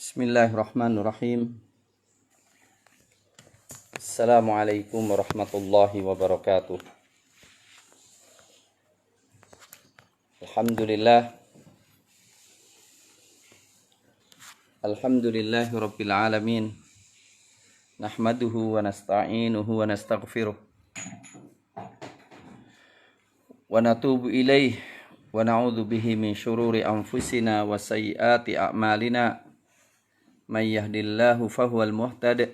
Bismillahirrahmanirrahim. Assalamualaikum warahmatullahi wabarakatuh. Alhamdulillahi rabbil alamin. Nahmaduhu wa nasta'inuhu wa nastaghfiruh. Wa natubu ilaih wa na'udzu bihi min syururi anfusina wa sayyiati a'malina. May yahdihillahu fahuwal muhtadi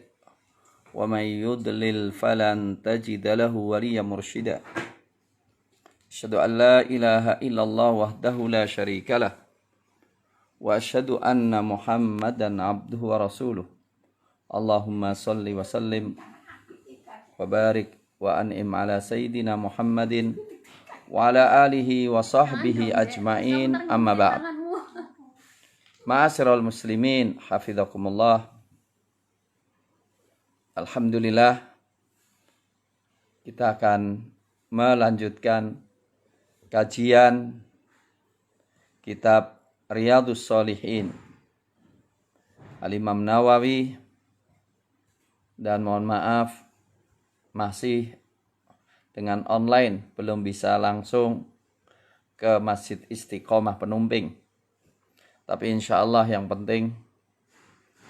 wa may yudlil falan tajida lahu waliyyan mursyida. Asyhadu an la ilaha illallah wahdahu la syarikalah wa asyhadu anna Muhammadan abduhu wa rasuluh. Allahumma salli wa sallim wa barik wa an'im ala sayyidina Muhammadin wa ala alihi wa sahbihi ajmain, amma ba'd. Ma'asyiral muslimin, hafizakumullah. Alhamdulillah, kita akan melanjutkan kajian kitab Riyadhus Shalihin Al-Imam Nawawi, dan mohon maaf masih dengan online, belum bisa langsung ke Masjid Istiqomah Penumping. Tapi insya Allah yang penting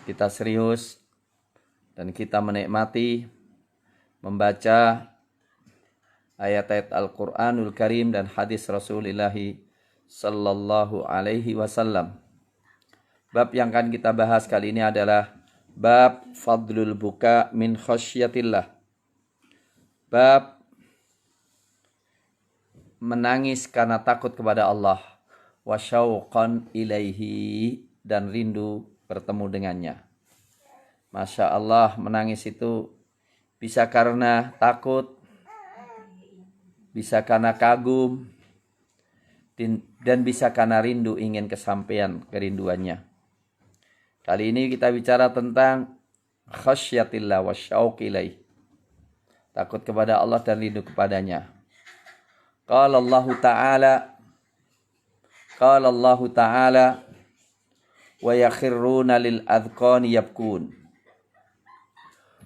kita serius dan kita menikmati membaca ayat-ayat Al-Quranul Karim dan hadis Rasulullah sallallahu alaihi wasallam. Bab yang akan kita bahas kali ini adalah bab fadlul buka min khasyatillah. Bab menangis karena takut kepada Allah. Wa syauqan ilaihi, dan rindu bertemu dengannya. Masya Allah, menangis itu bisa karena takut, bisa karena kagum, dan bisa karena rindu ingin kesampaian kerinduannya. Kali ini kita bicara tentang khasyatillah wa syauq ilaih. Takut kepada Allah dan rindu kepadanya. Qala Allah Ta'ala wa yakhirruna lil adhqani yabkun.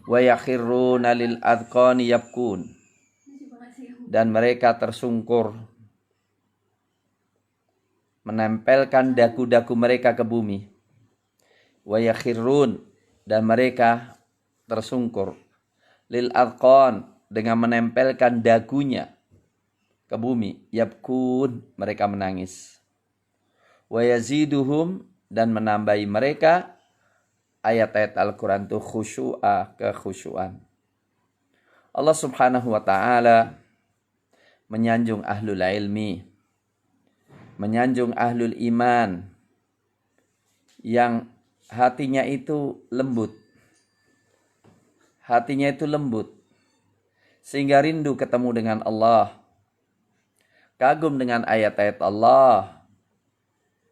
Wa yakhirruna lil adhqani yabkun. Dan mereka tersungkur, menempelkan dagu-dagu mereka ke bumi. Wa yakhirrun, dan mereka tersungkur, lil adhqan, dengan menempelkan dagunya ke bumi. Yabkun, mereka menangis. Wa yaziduhum, dan menambahi mereka ayat-ayat Al-Quran itu khusyu'a, kekhusyuan. Allah subhanahu wa ta'ala menyanjung ahlul ilmi, menyanjung ahlul iman, yang hatinya itu lembut. Hatinya itu lembut, sehingga rindu ketemu dengan Allah, kagum dengan ayat-ayat Allah.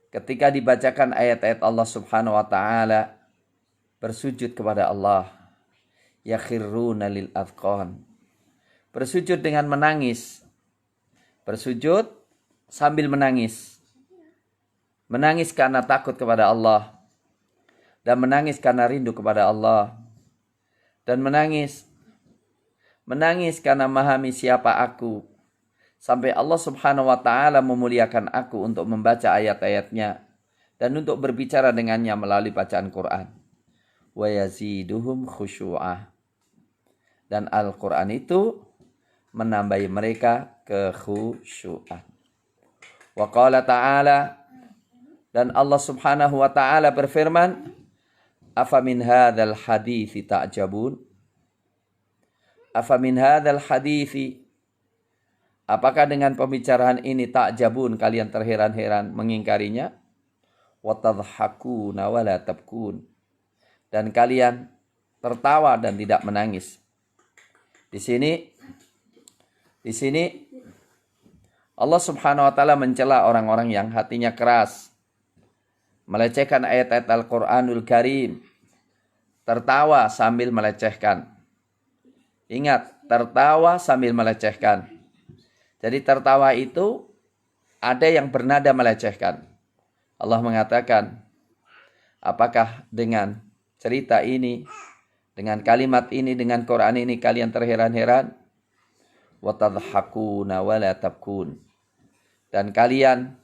Ketika dibacakan ayat-ayat Allah subhanahu wa ta'ala, bersujud kepada Allah. Yakhirruna lil adhqan, bersujud dengan menangis. Bersujud sambil menangis. Menangis karena takut kepada Allah, dan menangis karena rindu kepada Allah, dan menangis karena memahami siapa aku, sampai Allah subhanahu wa ta'ala memuliakan aku untuk membaca ayat-ayatnya dan untuk berbicara dengannya melalui bacaan Quran. Wa yaziduhum khusyu'ah, dan Al-Quran itu menambahi mereka kekhusyu'an. Wa qala ta'ala, dan Allah subhanahu wa ta'ala berfirman, afa min hadzal hadithi ta'jabun. Afa min hadzal hadithi, apakah dengan pembicaraan ini ta'jabun, kalian terheran-heran mengingkarinya? Wa tadhakuna wa la tabkun, dan kalian tertawa dan tidak menangis. Di sini Allah subhanahu wa ta'ala mencela orang-orang yang hatinya keras, melecehkan ayat-ayat Al-Quranul Karim, tertawa sambil melecehkan. Ingat, tertawa sambil melecehkan. Jadi tertawa itu ada yang bernada melecehkan. Allah mengatakan, Apakah dengan cerita ini, dengan kalimat ini, dengan Quran ini kalian terheran-heran? Wa tadhakuna wa la tabkun. Dan kalian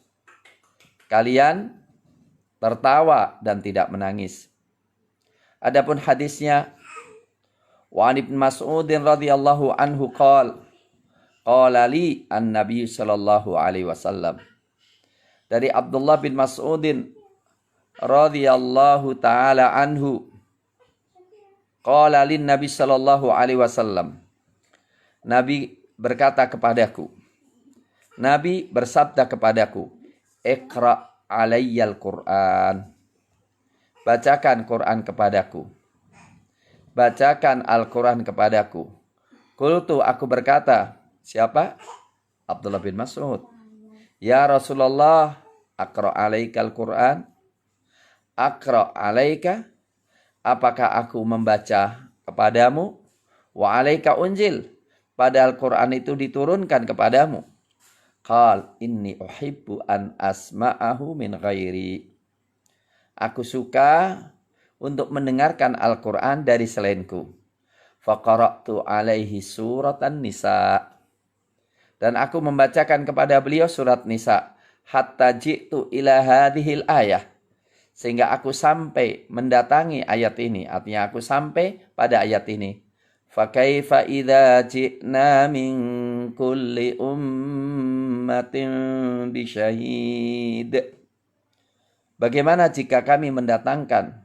tertawa dan tidak menangis. Adapun hadisnya, wa an Ibnu Mas'ud radhiyallahu anhu qala li an-nabi sallallahu alaihi wasallam. Dari Abdullah bin Mas'udin radhiyallahu taala anhu, qala lin nabi sallallahu alaihi wasallam. Nabi berkata kepadaku, Nabi bersabda kepadaku, Iqra alayyal Qur'an. Bacakan Quran kepadaku. Bacakan Al-Quran kepadaku. Qultu, aku berkata, siapa? Abdullah bin Mas'ud. Ya Rasulullah, Aqra alaikal Quran. Aqra alaika. Apakah aku membaca kepadamu? Wa alaika unjil. Padahal Quran itu diturunkan kepadamu. Qal inni uhibbu an asma'ahu min ghairi. Aku suka untuk mendengarkan Al-Quran dari selainku. Faqara'tu alaihi suratan nisa. Dan aku membacakan kepada beliau surat Nisa. Hatta ji'tu ila hadhil ayah. Sehingga aku sampai mendatangi ayat ini. Artinya aku sampai pada ayat ini. Fakaifa idza ji'na min kulli ummatin bisyahid. Bagaimana jika kami mendatangkan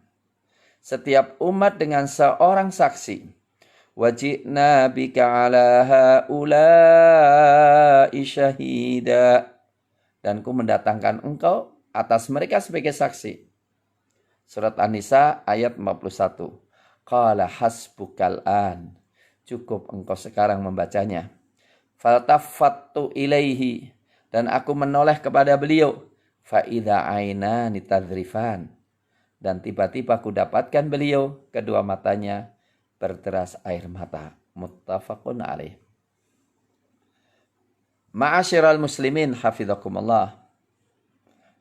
setiap umat dengan seorang saksi? Wajibna bika ala haula'i syahida. Dan ku mendatangkan engkau atas mereka sebagai saksi. Surat An-Nisa ayat 51. Qala hasbukal an. Cukup engkau sekarang membacanya. Faltafattu ilaihi. Dan aku menoleh kepada beliau. Fa'idha ainani tadrifan. Dan tiba-tiba aku dapatkan beliau, kedua matanya berderas air mata. Muttafaqun alaih. Ma'asyiral muslimin hafizakumullah.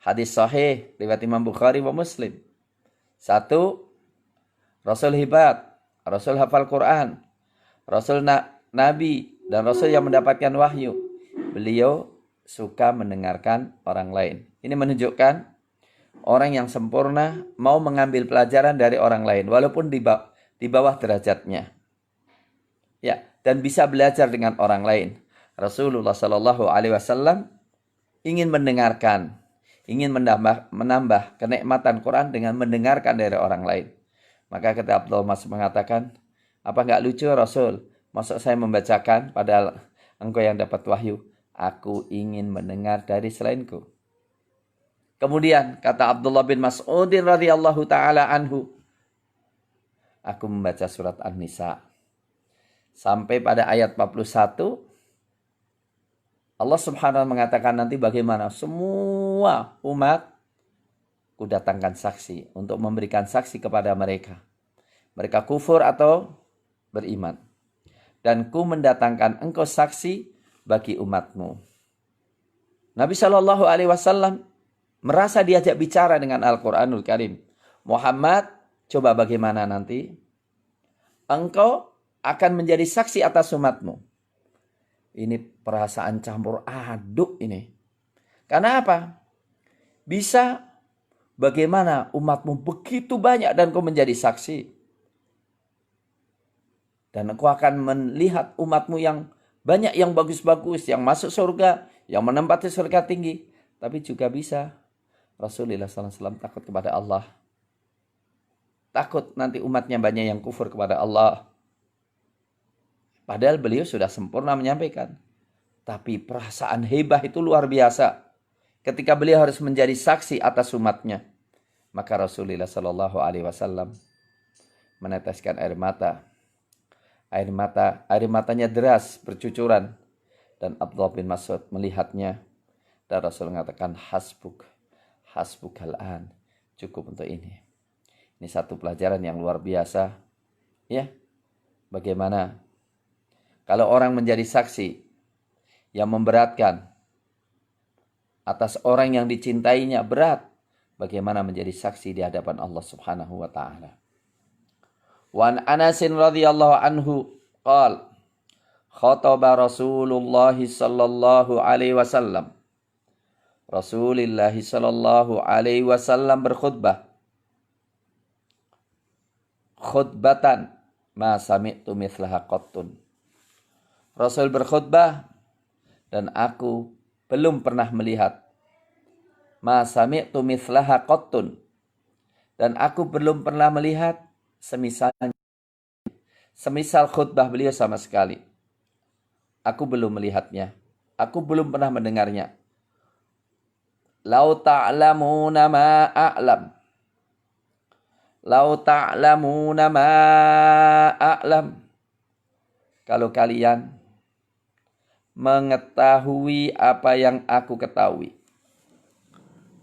Hadis sahih riwayat Imam Bukhari wa Muslim. 1. Rasul hebat, Rasul hafal Quran, Rasul Nabi, dan Rasul yang mendapatkan wahyu. Beliau suka mendengarkan orang lain. Ini menunjukkan orang yang sempurna mau mengambil pelajaran dari orang lain walaupun di bawah derajatnya. Ya, dan bisa belajar dengan orang lain. Rasulullah Shallallahu alaihi wasallam ingin mendengarkan, ingin menambah kenikmatan Quran dengan mendengarkan dari orang lain. Maka kata Abdullah Mas'ud mengatakan, apa enggak lucu Rasul? Maksud saya membacakan padahal engkau yang dapat wahyu. Aku ingin mendengar dari selainku. Kemudian kata Abdullah bin Mas'ud radhiyallahu taala anhu, aku membaca surat An-Nisa sampai pada ayat 41. Allah Subhanahu wa taala mengatakan nanti bagaimana semua umat ku datangkan saksi untuk memberikan saksi kepada mereka. Mereka kufur atau beriman. Dan ku mendatangkan engkau saksi bagi umatmu. Nabi Shallallahu alaihi wasallam merasa diajak bicara dengan Al-Quranul Karim. Muhammad, coba bagaimana nanti? Engkau akan menjadi saksi atas umatmu. Ini perasaan campur aduk ini. Karena apa? Bisa bagaimana umatmu begitu banyak dan kau menjadi saksi. Dan engkau akan melihat umatmu yang banyak yang bagus-bagus, yang masuk surga, yang menempati surga tinggi. Tapi juga bisa Rasulullah SAW takut kepada Allah. Takut nanti umatnya banyak yang kufur kepada Allah. Padahal beliau sudah sempurna menyampaikan. Tapi perasaan hebah itu luar biasa. Ketika beliau harus menjadi saksi atas umatnya. Maka Rasulullah SAW meneteskan air mata. Air matanya deras bercucuran. Dan Abdullah bin Mas'ud melihatnya. Dan Rasul mengatakan hasbukal an. Cukup untuk ini. Ini satu pelajaran yang luar biasa. Ya. Bagaimana kalau orang menjadi saksi yang memberatkan atas orang yang dicintainya berat. bagaimana menjadi saksi di hadapan Allah Subhanahu wa taala. Wa an Anas radhiyallahu anhu qala khataba Rasulullah sallallahu alaihi wasallam. Rasulullah sallallahu alaihi wasallam berkhutbah. Khutbatan ma sami'tu mithlaha qattun. Rasul berkhutbah dan aku belum pernah melihat ma sami'tu mithlaha qattun, dan aku belum pernah melihat semisal khutbah beliau sama sekali. Aku belum melihatnya. Aku belum pernah mendengarnya. Lau ta'lamuna ma a'lam. Lau ta'lamuna ma a'lam. Kalau kalian mengetahui apa yang aku ketahui.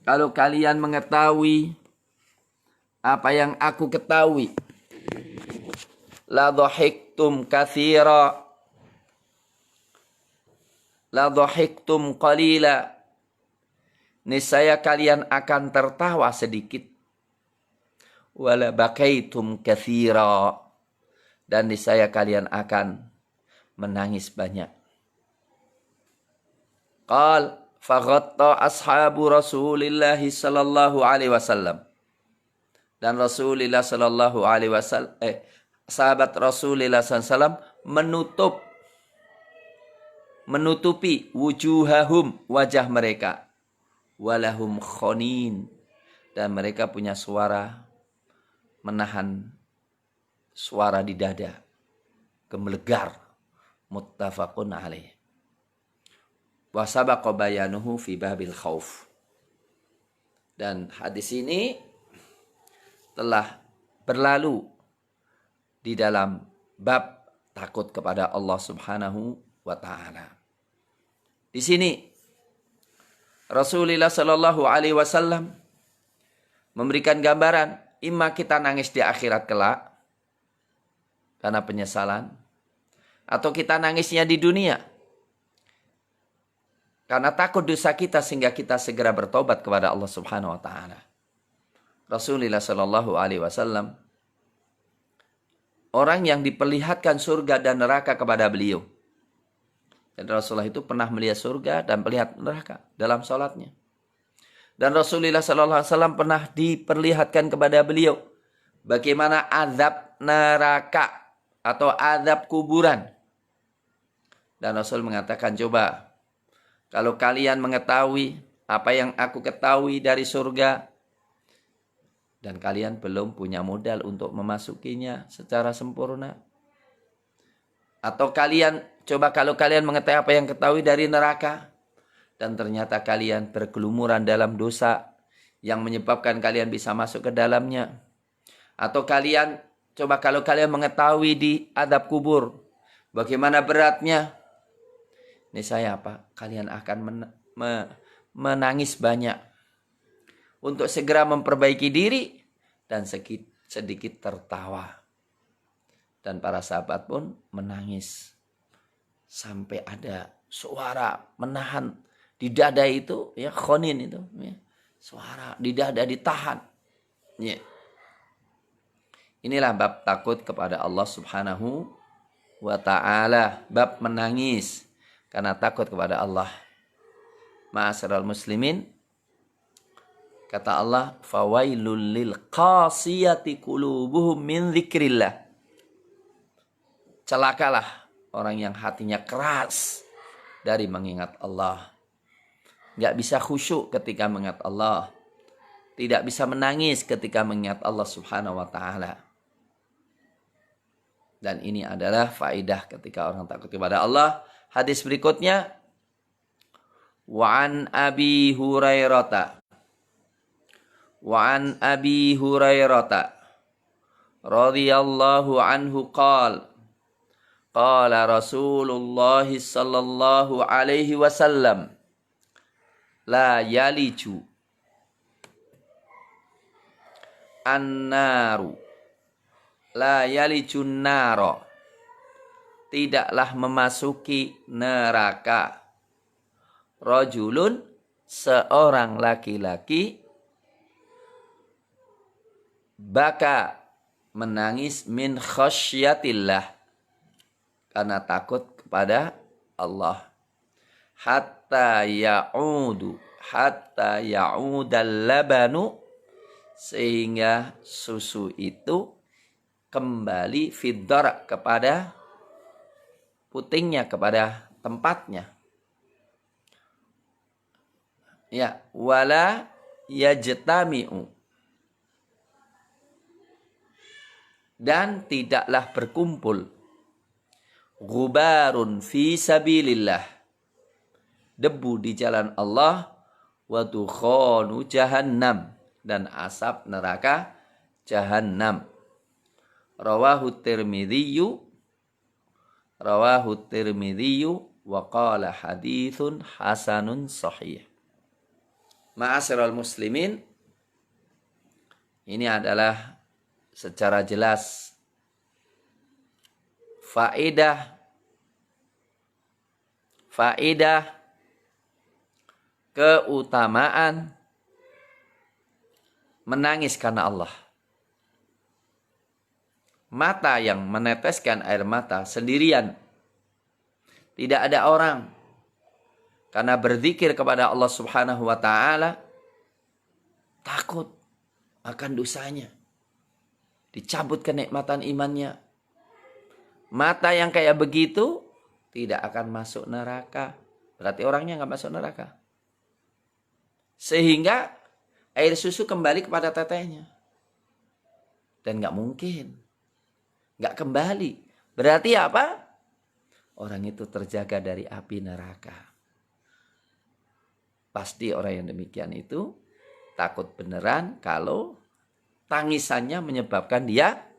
Kalau kalian mengetahui apa yang aku ketahui. La dhahiktum katsira. La dhahiktum qalila. Niscaya kalian akan tertawa sedikit. Wala bakaitum katsira. Dan niscaya kalian akan menangis banyak. Qal faghatta ashabu Rasulillah sallallahu alaihi wasallam. Dan Rasulullah sallallahu alaihi wasallam sahabat Rasulullah sallallahu alaihi wasallam menutupi wujuhahum, wajah mereka. Walahum khonin, dan mereka punya suara, menahan suara di dada, gemelegar. Muttafaqun alaih. Wa sabaqa bayanuhu fi babil khauf. Dan hadis ini telah berlalu di dalam bab takut kepada Allah Subhanahu wa taala. Di sini Rasulullah sallallahu alaihi wasallam memberikan gambaran, imma kita nangis di akhirat kelak karena penyesalan, atau kita nangisnya di dunia karena takut dosa kita sehingga kita segera bertobat kepada Allah Subhanahu wa taala. Rasulullah sallallahu alaihi wasallam orang yang diperlihatkan surga dan neraka kepada beliau. Dan Rasulullah itu pernah melihat surga dan melihat neraka dalam salatnya. Dan Rasulullah sallallahu alaihi wasallam pernah diperlihatkan kepada beliau bagaimana azab neraka atau azab kuburan. Dan Rasul mengatakan, coba kalau kalian mengetahui apa yang aku ketahui dari surga dan kalian belum punya modal untuk memasukinya secara sempurna, atau kalian coba kalau kalian mengetahui apa yang ketahui dari neraka dan ternyata kalian bergelumuran dalam dosa yang menyebabkan kalian bisa masuk ke dalamnya, atau kalian coba kalau kalian mengetahui di azab kubur bagaimana beratnya, niscaya apa? Kalian akan menangis banyak untuk segera memperbaiki diri dan sedikit tertawa. Dan para sahabat pun menangis. Sampai ada suara menahan di dada itu, ya khonin itu. Ya, suara di dada ditahan. Ya. Inilah bab takut kepada Allah Subhanahu wa ta'ala. Bab menangis karena takut kepada Allah. Ma'asyiral muslimin. Kata Allah, fawailul lil qasiyati qulubuhum min dzikrillah. Celakalah orang yang hatinya keras dari mengingat Allah. Nggak bisa khusyuk ketika mengingat Allah. Tidak bisa menangis ketika mengingat Allah Subhanahu wa ta'ala. Dan ini adalah faedah ketika orang takut kepada Allah. Hadis berikutnya. Wa an Abi Hurairah. Wa an Abi Hurairah radhiyallahu anhu qala qala Rasulullah sallallahu alaihi wasallam la yaliju an-naru la yalijun naro, tidaklah memasuki neraka rajulun, seorang laki-laki baka menangis min khasyatillah karena takut kepada Allah. Hatta ya'udal labanu sehingga susu itu kembali fiddar kepada putingnya, kepada tempatnya. Ya, wala yajtami'u dan tidaklah berkumpul ghubarun fi sabilillah debu di jalan Allah wa dukhanu jahannam dan asap neraka jahannam. Rawahu Tirmidzi wa qala haditsun hasanun sahih. Ma'asyiral muslimin, ini adalah secara jelas faedah keutamaan menangis karena Allah. Mata yang meneteskan air mata sendirian, tidak ada orang, karena berzikir kepada Allah Subhanahu wa ta'ala, takut akan dosanya, dicabut kenikmatan imannya. Mata yang kayak begitu tidak akan masuk neraka. Berarti orangnya nggak masuk neraka. Sehingga air susu kembali kepada tetehnya. Dan nggak mungkin. Nggak kembali. Berarti apa? Orang itu terjaga dari api neraka. Pasti orang yang demikian itu takut beneran kalau tangisannya menyebabkan dia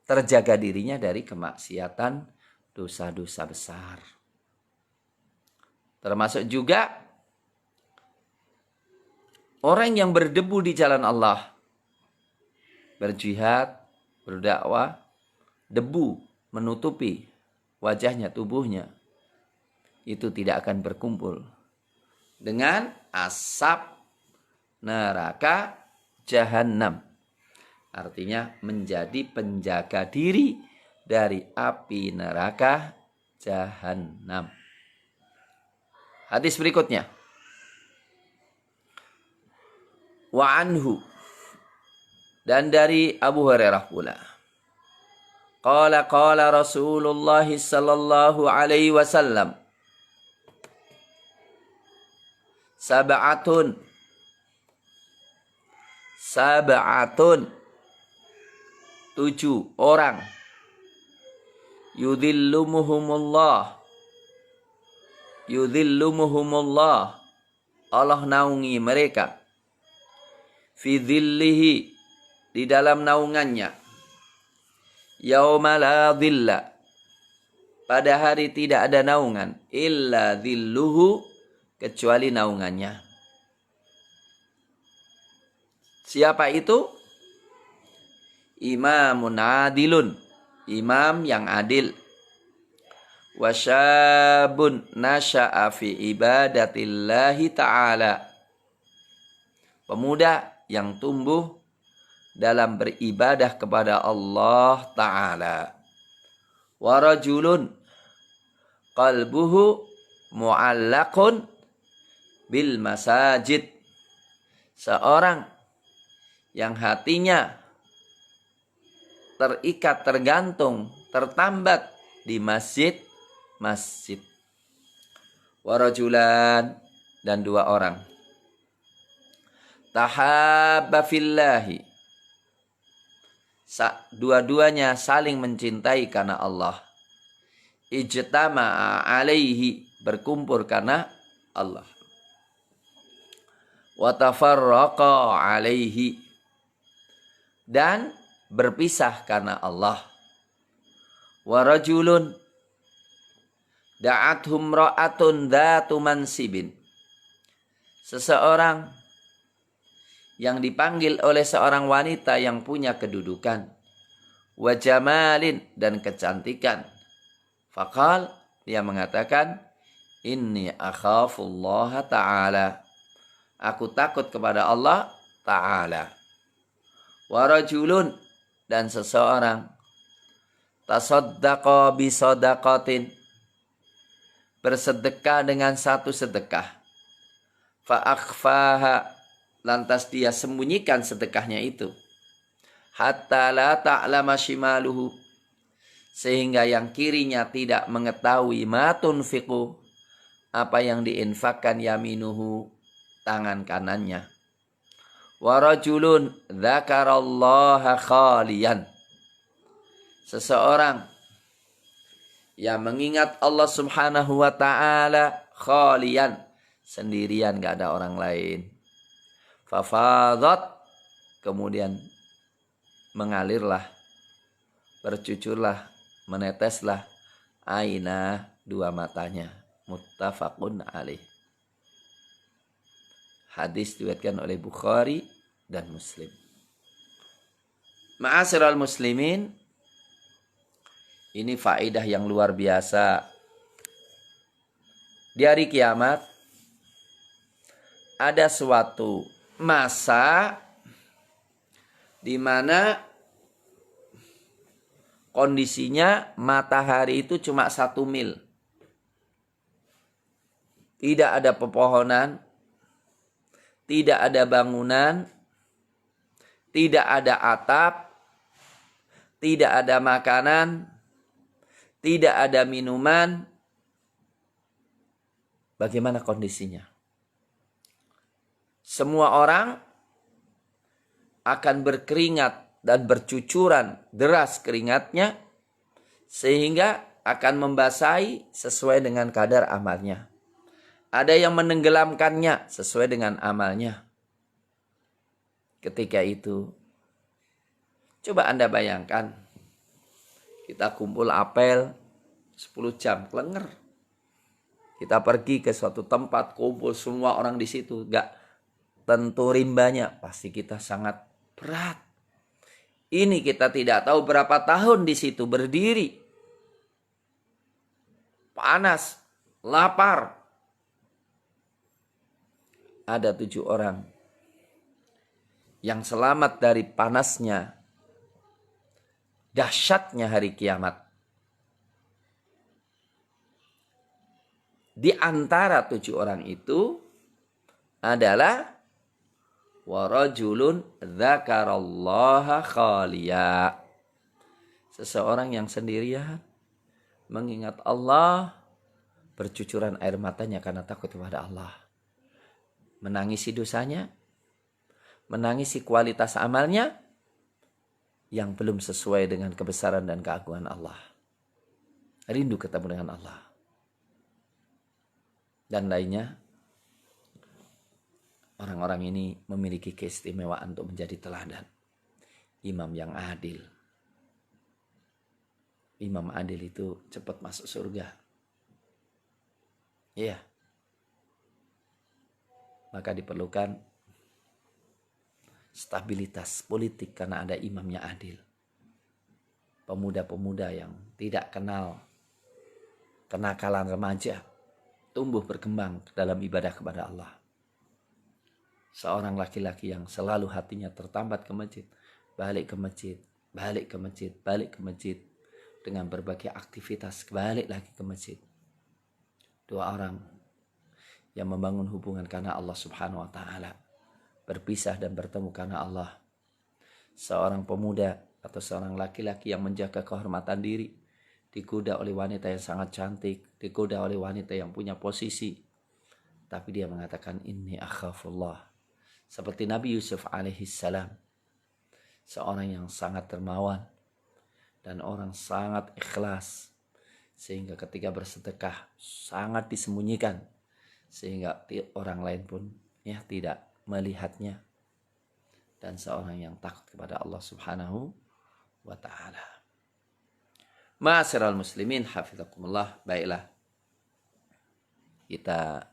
terjaga dirinya dari kemaksiatan, dosa-dosa besar. Termasuk juga orang yang berdebu di jalan Allah, berjihad, berdakwah, debu menutupi wajahnya, tubuhnya, itu tidak akan berkumpul dengan asap neraka jahannam. Artinya menjadi penjaga diri dari api neraka jahannam. Hadis berikutnya. Wa anhu, dan dari Abu Hurairah pula. Qala Rasulullah sallallahu alaihi wasallam, sab'atun tujuh orang yudhillumuhumullah Allah naungi mereka fi dhillihi di dalam naungannya yauma la dhilla pada hari tidak ada naungan illa dhilluhu kecuali naungannya. Siapa itu? Imamun adilun, imam yang adil. Wasyabun nasya'a fi ibadatillahi ta'ala, pemuda yang tumbuh dalam beribadah kepada Allah Ta'ala. Warajulun qalbuhu mu'allaqun bil masajid, seorang yang hatinya terikat, tergantung, tertambat di masjid. Warajulan, dan dua orang. Tahabba fillahi, dua-duanya saling mencintai karena Allah. Ijtama'a alaihi, berkumpul karena Allah. Wa tafarraqa alaihi, dan berpisah karena Allah. Wa rajulun da'athum ra'atun dhatu mansibin, seseorang yang dipanggil oleh seorang wanita yang punya kedudukan, wa jamalin, dan kecantikan. Faqal, dia mengatakan, inni akhafullaha ta'ala, aku takut kepada Allah Ta'ala. Wa rajulun, dan seseorang tasaddaqa bi sadaqatin, bersedekah dengan satu sedekah. Fa akhfaha, lantas dia sembunyikan sedekahnya itu. Hatta la ta'lama shimaluhu, sehingga yang kirinya tidak mengetahui ma tunfiqu, apa yang diinfakkan yaminuhu, tangan kanannya. Wa rajulun dzakarallaha khaliyan, seseorang yang mengingat Allah Subhanahu wa taala khaliyan, sendirian, gak ada orang lain. Fafadat, kemudian mengalirlah, bercucurlah, meneteslah aina, dua matanya. Muttafaqun alaih. Hadis diriwayatkan oleh Bukhari dan Muslim. Ma'asyiral muslimin, ini faedah yang luar biasa. Di hari kiamat ada suatu masa di mana kondisinya matahari itu cuma 1 mil. Tidak ada pepohonan, tidak ada bangunan, tidak ada atap, tidak ada makanan, tidak ada minuman. Bagaimana kondisinya? Semua orang akan berkeringat dan bercucuran deras keringatnya, sehingga akan membasahi sesuai dengan kadar amalnya. Ada yang menenggelamkannya sesuai dengan amalnya. Ketika itu, coba Anda bayangkan, kita kumpul apel 10 jam, kelenger. Kita pergi ke suatu tempat, kumpul semua orang di situ, gak tentu rimbanya, pasti kita sangat berat. Ini kita tidak tahu berapa tahun di situ berdiri. Panas, lapar. Ada 7 orang yang selamat dari panasnya, dahsyatnya hari kiamat. Di antara 7 orang itu adalah warajulun dzakarallaha khaliya, seseorang yang sendirian mengingat Allah, bercucuran air matanya karena takut kepada Allah, menangisi dosanya, menangisi kualitas amalnya yang belum sesuai dengan kebesaran dan keagungan Allah. Rindu ketemu dengan Allah. Dan lainnya, orang-orang ini memiliki keistimewaan untuk menjadi teladan. Imam yang adil. Imam adil itu cepat masuk surga. Iya. Maka diperlukan stabilitas politik karena ada imamnya adil. Pemuda-pemuda yang tidak kenal kenakalan remaja tumbuh berkembang dalam ibadah kepada Allah. Seorang laki-laki yang selalu hatinya tertambat ke masjid, balik ke masjid, balik ke masjid, balik ke masjid, dengan berbagai aktivitas, balik lagi ke masjid. 2 orang yang membangun hubungan karena Allah Subhanahu wa taala, berpisah dan bertemu karena Allah. Seorang pemuda atau seorang laki-laki yang menjaga kehormatan diri, digoda oleh wanita yang sangat cantik, digoda oleh wanita yang punya posisi, tapi dia mengatakan inni akhafullah, seperti Nabi Yusuf alaihissalam, seorang yang sangat dermawan dan orang sangat ikhlas, sehingga ketika bersedekah sangat disembunyikan, sehingga orang lain pun tidak melihatnya, dan seorang yang takut kepada Allah Subhanahu wa taala. Ma'asyiral muslimin hafizakumullah. Baiklah, kita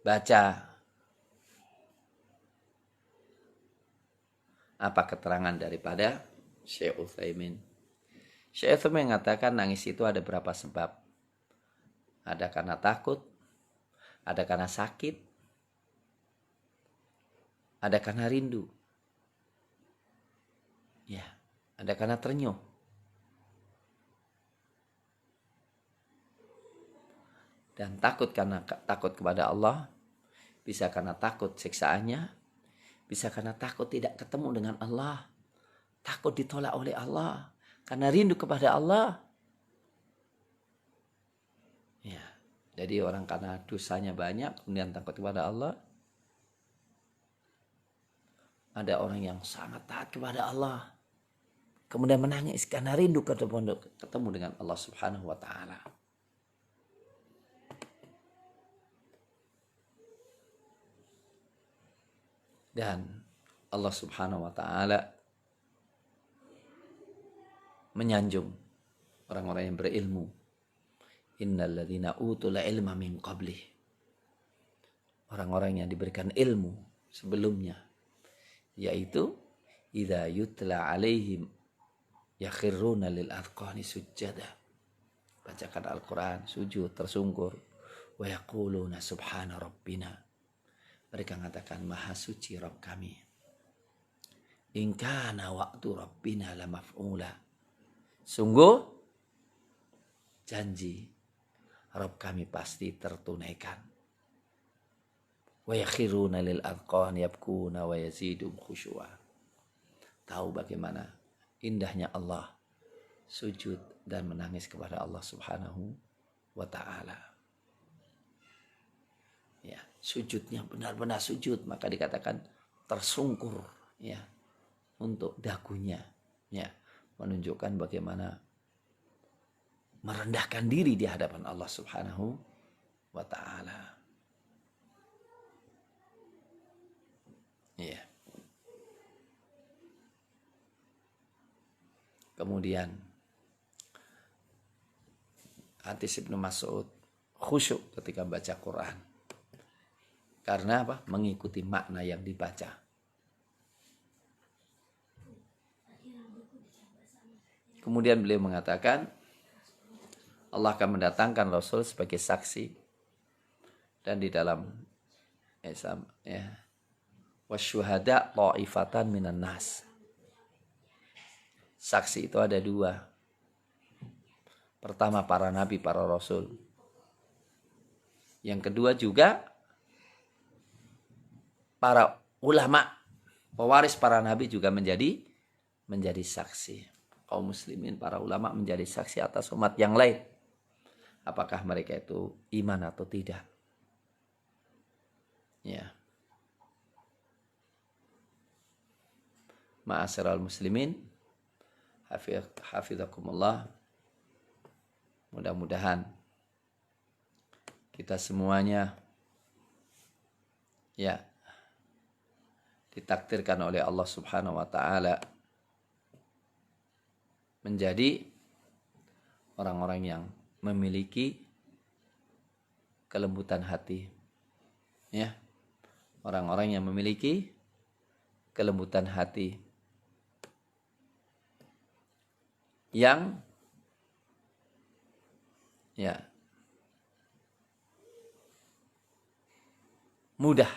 baca apa keterangan daripada Syekh Utsaimin. Syekh Utsaimin mengatakan nangis itu ada berapa sebab. Ada karena takut, ada karena sakit, ada karena rindu. Ya, ada karena terenyuh. Dan takut karena takut kepada Allah, bisa karena takut siksaannya, bisa karena takut tidak ketemu dengan Allah, takut ditolak oleh Allah, karena rindu kepada Allah. Ya, jadi orang karena dosanya banyak, kemudian takut kepada Allah. Ada orang yang sangat taat kepada Allah, kemudian menangis karena rindu ketemu dengan Allah Subhanahu wa Ta'ala. Dan Allah Subhanahu wa Ta'ala menyanjung orang-orang yang berilmu. Innal ladzina utul ilma min qablih. Orang-orang yang diberikan ilmu sebelumnya, yaitu idza yutla alaihim yakhiruna lil adqani sujada. Bacakan Al-Quran, sujud, tersungkur. Wa yaquluna subhana rabbina. Mereka mengatakan maha suci Rabb kami. In kana wa'du rabbina la maf'ula. Sungguh janji Rabb kami pasti tertunaikan. Wa yakhiruna lil adqan yabkuna wa yazidum khusyu'a. Tahu bagaimana indahnya Allah sujud dan menangis kepada Allah Subhanahu wa Ta'ala. Ya, sujudnya benar-benar sujud, maka dikatakan tersungkur, ya, untuk dagunya, ya, menunjukkan bagaimana merendahkan diri di hadapan Allah Subhanahu wa Ta'ala. Ya. Kemudian hadis Ibnu Mas'ud, khusyuk ketika baca Quran. Karena apa? Mengikuti makna yang dibaca. Kemudian beliau mengatakan, Allah akan mendatangkan Rasul sebagai saksi. Dan di dalam wasyuhada ta'ifatan minan nas. Saksi itu ada dua. Pertama para nabi, para rasul. Yang kedua juga para ulama, pewaris para nabi juga menjadi saksi. Kaum muslimin, para ulama menjadi saksi atas umat yang lain. Apakah mereka itu iman atau tidak? Ya. Ma'asyiral muslimin, hafizakumullah. Mudah-mudahan kita semuanya ya ditakdirkan oleh Allah Subhanahu wa Ta'ala menjadi orang-orang yang memiliki kelembutan hati. Ya. Orang-orang yang memiliki kelembutan hati yang ya mudah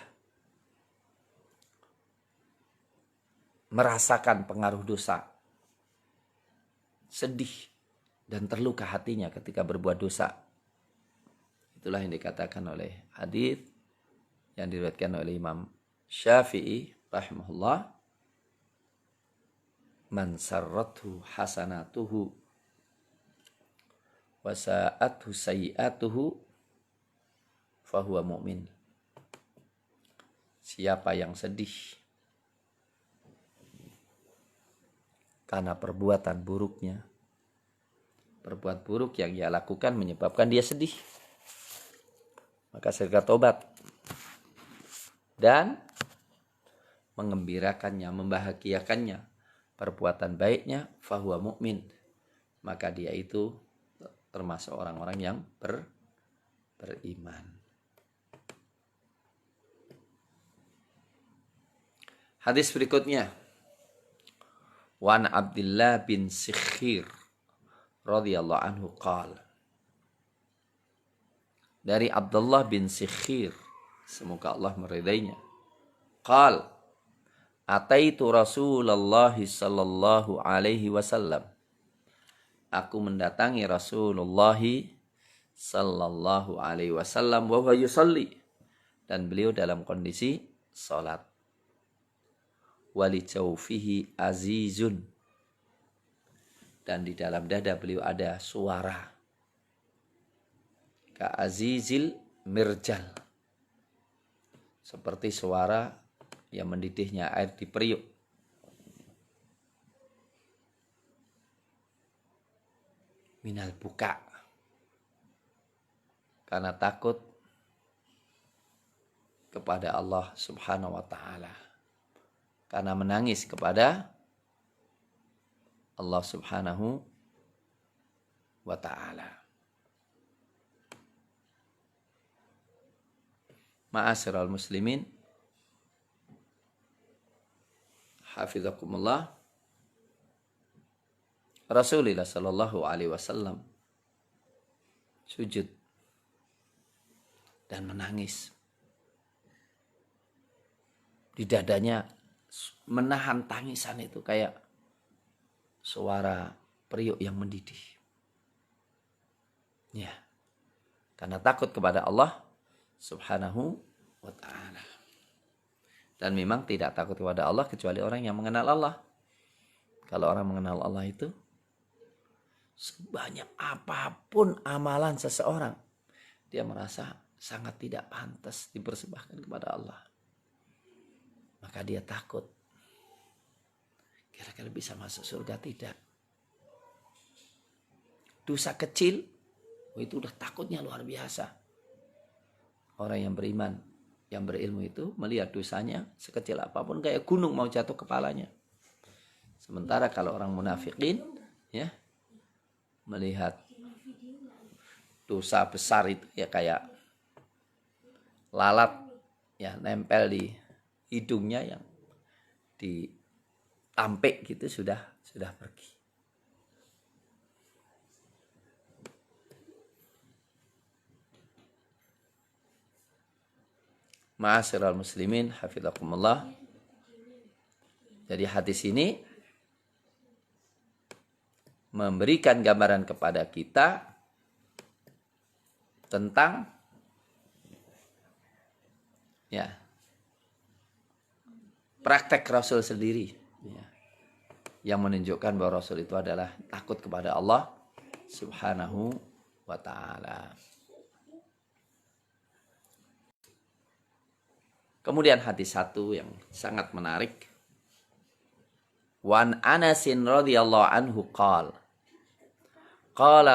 merasakan pengaruh dosa, sedih dan terluka hatinya ketika berbuat dosa. Itulah yang dikatakan oleh hadis yang diriwayatkan oleh Imam Syafi'i rahimahullah, man sarrathu hasanatuhu wa sa'athu sayi'atuhu fahuwa mu'min. Siapa yang sedih karena perbuatan buruknya, perbuatan buruk yang ia lakukan menyebabkan dia sedih, maka segera tobat dan mengembirakannya, membahagiakannya perbuatan baiknya, fahuwa mu'min, maka dia itu termasuk orang-orang yang beriman. Hadis berikutnya, Wan Abdullah bin Sikhir radhiyallahu anhu qala. Dari Abdullah bin Sikhir, semoga Allah meridainya. Qal, Ataitu Rasulullah sallallahu alaihi wasallam. Aku mendatangi Rasulullah sallallahu alaihi wasallam wa huwa yusalli, dan beliau dalam kondisi salat. Wali jawfihi azizun, dan di dalam dada beliau ada suara ka azizil mirjal, seperti suara yang mendidihnya air di periuk. Minal buka, karena takut kepada Allah subhanahu wa ta'ala, karena menangis kepada Allah subhanahu wa ta'ala. Ma'asyiral muslimin, hafizakumullah, Rasulullah sallallahu alaihi wasallam sujud dan menangis. Di dadanya menahan tangisan itu kayak suara periuk yang mendidih. Ya, karena takut kepada Allah subhanahu wa ta'ala. Dan memang tidak takut kepada Allah kecuali orang yang mengenal Allah. Kalau orang mengenal Allah itu, sebanyak apapun amalan seseorang, dia merasa sangat tidak pantas dipersembahkan kepada Allah. Maka dia takut. Kira-kira bisa masuk surga tidak? Dosa kecil, itu udah takutnya luar biasa. Orang yang beriman, yang berilmu itu melihat dosanya sekecil apapun kayak gunung mau jatuh kepalanya. Sementara kalau orang munafikin, ya, melihat dosa besar itu ya kayak lalat ya nempel di hidungnya, yang ditampik gitu sudah pergi. Ma'asyiral muslimin, hafizakumullah. Jadi hadis ini memberikan gambaran kepada kita tentang ya praktek Rasul sendiri, ya, yang menunjukkan bahwa Rasul itu adalah takut kepada Allah subhanahu wa ta'ala. Kemudian hadis satu yang sangat menarik. Wan Anasin radhiyallahu anhu qala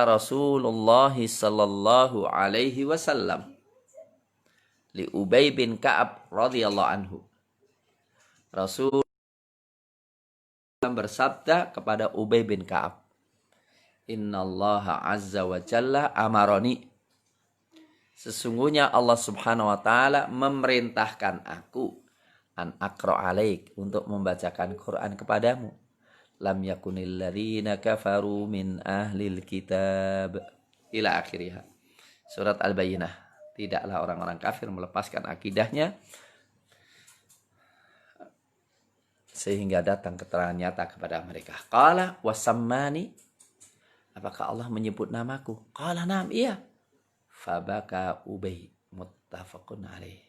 Rasulullah sallallahu alaihi wasallam li Ubay bin Ka'ab radhiyallahu anhu. Rasul bersabda kepada Ubay bin Ka'ab, Innallaha azza wa jalla amaroni, sesungguhnya Allah subhanahu wa ta'ala memerintahkan aku an aqra alaik, untuk membacakan Quran kepadamu. Lam yakunil ladzina kafaru min ahlil kitab ila akhirih. Surat Al-Bayyinah. Tidaklah orang-orang kafir melepaskan akidahnya sehingga datang keterangan nyata kepada mereka. Qala wasammani, apakah Allah menyebut namaku? Qala na'am, iya. Fabaka Ubay, muttafaqun alaih.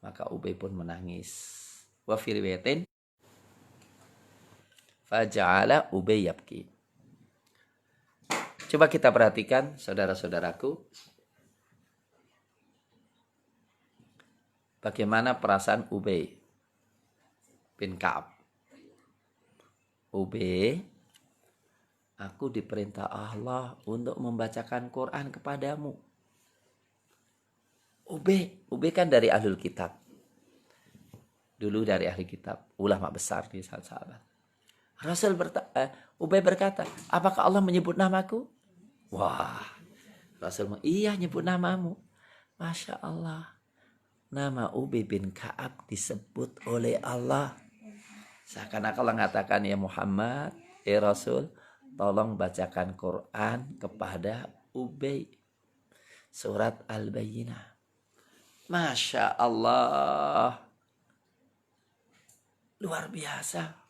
Maka Ubay pun menangis. Wa fi riwayatin faja'ala Ubay yabki. Coba kita perhatikan saudara-saudaraku, bagaimana perasaan Ubay bin Ka'ab. Ubay, aku diperintah Allah untuk membacakan Quran kepadamu. Ubay kan dari ahlul kitab. Dulu dari ahli kitab, ulama besar di sahabat. Ubay berkata, apakah Allah menyebut namaku? Wah, Rasul, iya nyebut namamu. Masya Allah. Nama Ubay bin Ka'ab disebut oleh Allah. Seakan-akan Allah mengatakan, ya Muhammad, ya Rasul, tolong bacakan Quran kepada Ubay. Surat Al-Bayyinah. Masya Allah. luar biasa.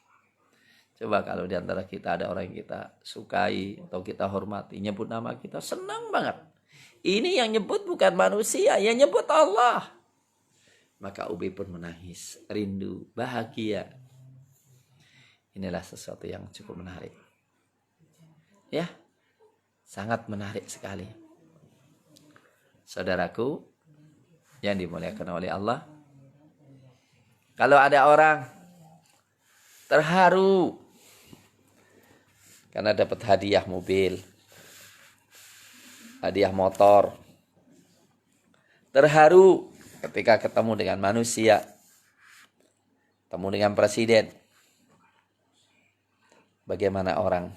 Coba kalau di antara kita ada orang yang kita sukai atau kita hormati, nyebut nama kita, senang banget. Ini yang nyebut bukan manusia, yang nyebut Allah. Maka Ubay pun menangis, rindu, bahagia. Inilah sesuatu yang cukup menarik. Ya, sangat menarik sekali. Saudaraku yang dimuliakan oleh Allah, kalau ada orang terharu karena dapat hadiah mobil, hadiah motor, terharu ketika ketemu dengan manusia, ketemu dengan presiden, bagaimana orang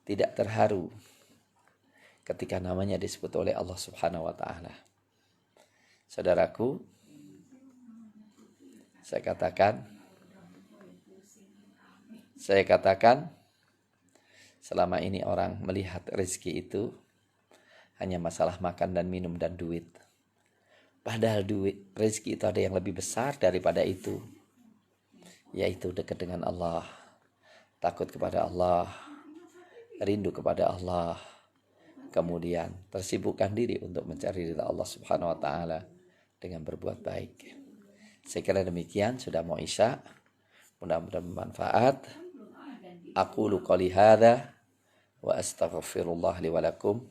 tidak terharu ketika namanya disebut oleh Allah Subhanahu wa taala? Saudaraku, saya katakan selama ini orang melihat rezeki itu hanya masalah makan dan minum dan duit. Padahal rezeki itu ada yang lebih besar daripada itu, yaitu dekat dengan Allah, takut kepada Allah, rindu kepada Allah, kemudian tersibukkan diri untuk mencari ridha Allah Subhanahu wa taala dengan berbuat baik. Saya kira demikian, sudah mau isya. Mudah-mudahan bermanfaat. Aqulu qouli hadza wa astaghfirullah li wa lakum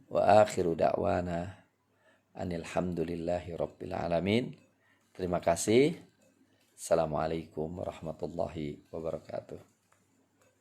wa akhiru da'wana anil hamdulillahi rabbil alamin. Terima kasih. Assalamualaikum warahmatullahi wabarakatuh.